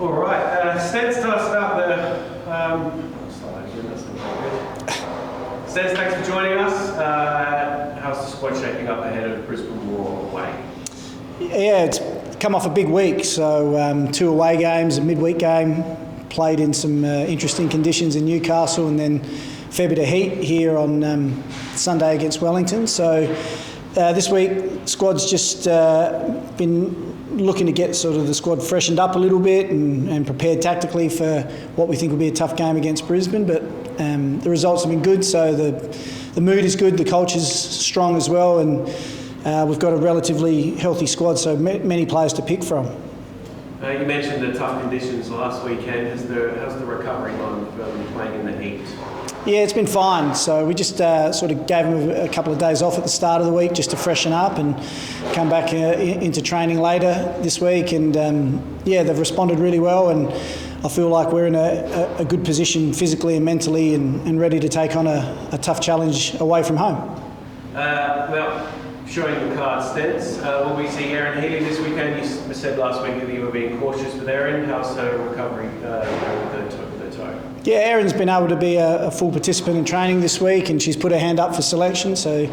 All right, Stens, tell us about that's not very good. Stens, thanks for joining us. How's the squad shaping up ahead of Brisbane Roar away? Yeah, it's come off a big week, so 2 away games, a midweek game, played in some interesting conditions in Newcastle, and then a fair bit of heat here on Sunday against Wellington. So this week, squad's just been looking to get sort of the squad freshened up a little bit and prepared tactically for what we think will be a tough game against Brisbane. But the results have been good, so the mood is good, the culture's strong as well, and we've got a relatively healthy squad, so many players to pick from. You mentioned the tough conditions last weekend. How's the recovery gone from playing in the heat? Yeah, it's been fine. So we just sort of gave them a couple of days off at the start of the week just to freshen up and come back into training later this week. And yeah, they've responded really well, and I feel like we're in a good position physically and mentally and ready to take on a tough challenge away from home. Well, showing the card, Stens, will we see Aaron Healy this weekend? You said last week that you were being cautious with Aaron. How's her recovery with the toe? Yeah, Erin's been able to be a full participant in training this week, and she's put her hand up for selection. So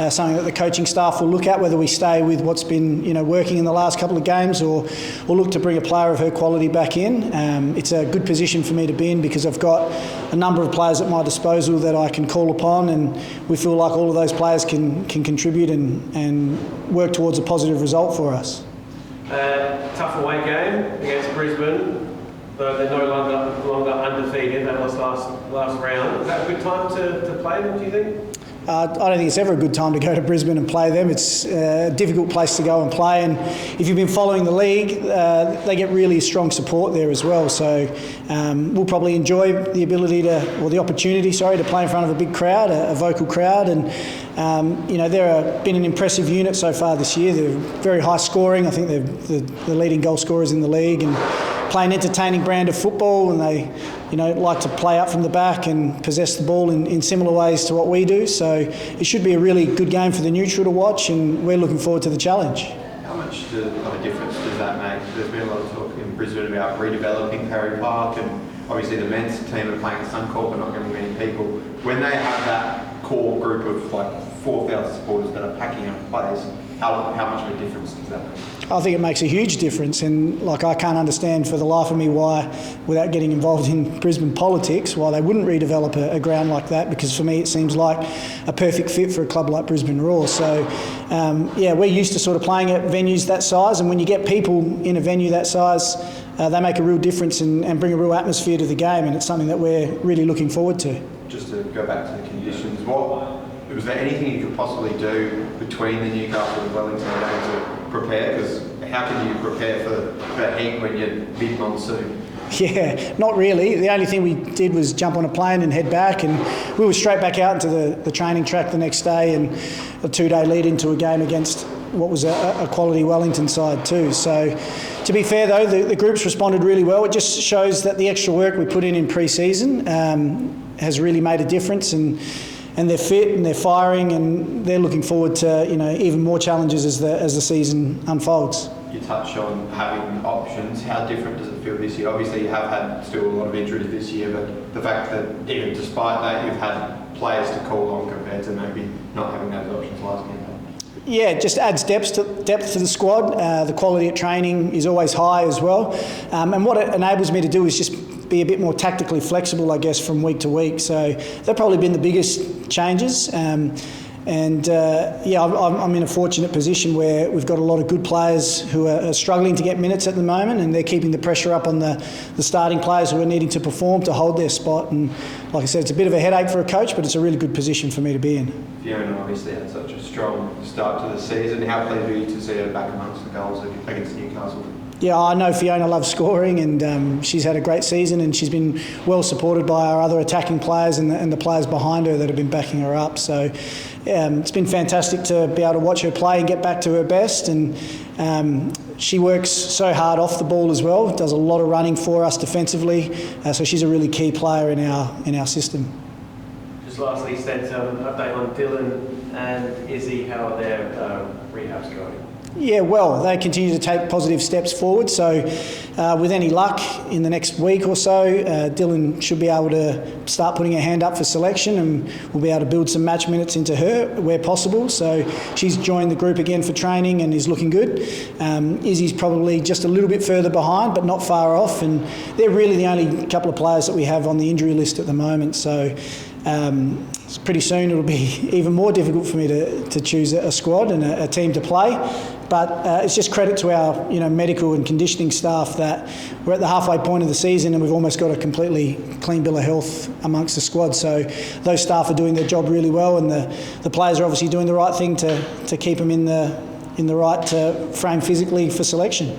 something that the coaching staff will look at, whether we stay with what's been working in the last couple of games or look to bring a player of her quality back in. It's a good position for me to be in because I've got a number of players at my disposal that I can call upon, and we feel like all of those players can contribute and work towards a positive result for us. Tough away game against Brisbane. Though they're no longer undefeated, they lost last round. Is that a good time to play them, do you think? I don't think it's ever a good time to go to Brisbane and play them. It's a difficult place to go and play, and if you've been following the league, they get really strong support there as well. So we'll probably enjoy the ability the opportunity to play in front of a big crowd, a vocal crowd, and they're been an impressive unit so far this year. They're very high scoring. I think they're the leading goal scorers in the league and play an entertaining brand of football, and they like to play up from the back and possess the ball in similar ways to what we do. So it should be a really good game for the neutral to watch, and we're looking forward to the challenge. How much of a difference does that make? There's been a lot of talk in Brisbane about redeveloping Perry Park, and obviously the men's team are playing at Suncorp but not getting many people. When they have that core group of 4,000 supporters that are packing up plays, how much of a difference does that make? I think it makes a huge difference, and I can't understand for the life of me why, without getting involved in Brisbane politics, why they wouldn't redevelop a ground like that, because for me it seems like a perfect fit for a club like Brisbane Roar. So we're used to sort of playing at venues that size, and when you get people in a venue that size, they make a real difference and bring a real atmosphere to the game, and it's something that we're really looking forward to. Just to go back to the conditions, was there anything you could possibly do between the Newcastle and Wellington games to prepare? Because how can you prepare for heat when you're mid-monsoon? Yeah, not really. The only thing we did was jump on a plane and head back, and we were straight back out into the training track the next day, and a 2-day lead into a game against what was a quality Wellington side too. So to be fair though, the groups responded really well. It just shows that the extra work we put in pre-season has really made a difference, and they're fit and they're firing, and they're looking forward to even more challenges as the season unfolds. You touched on having options. How different does it feel this year? Obviously you have had still a lot of injuries this year, but the fact that even despite that you've had players to call on compared to maybe not having those options last year. Yeah, it just adds depth to the squad. The quality of training is always high as well, and what it enables me to do is just be a bit more tactically flexible, I guess, from week to week. So they've probably been the biggest changes. I'm in a fortunate position where we've got a lot of good players who are struggling to get minutes at the moment, and they're keeping the pressure up on the starting players who are needing to perform to hold their spot. And like I said, it's a bit of a headache for a coach, but it's a really good position for me to be in. Fiona obviously had such a strong start to the season. How pleased are you to see her back amongst the goals against Newcastle? Yeah, I know Fiona loves scoring, and she's had a great season, and she's been well supported by our other attacking players and the players behind her that have been backing her up. So it's been fantastic to be able to watch her play and get back to her best, and she works so hard off the ball as well, does a lot of running for us defensively, so she's a really key player in our system. Just lastly, Stens, update on Dylan and Izzy, how are their rehabs going? Yeah, well, they continue to take positive steps forward. So, with any luck, in the next week or so, Dylan should be able to start putting her hand up for selection, and we'll be able to build some match minutes into her where possible. So, she's joined the group again for training and is looking good. Izzy's probably just a little bit further behind, but not far off. And they're really the only couple of players that we have on the injury list at the moment. So, pretty soon it'll be even more difficult for me to choose a squad and a team to play. But it's just credit to our medical and conditioning staff that we're at the halfway point of the season and we've almost got a completely clean bill of health amongst the squad. So those staff are doing their job really well, and the players are obviously doing the right thing to keep them in the right frame physically for selection.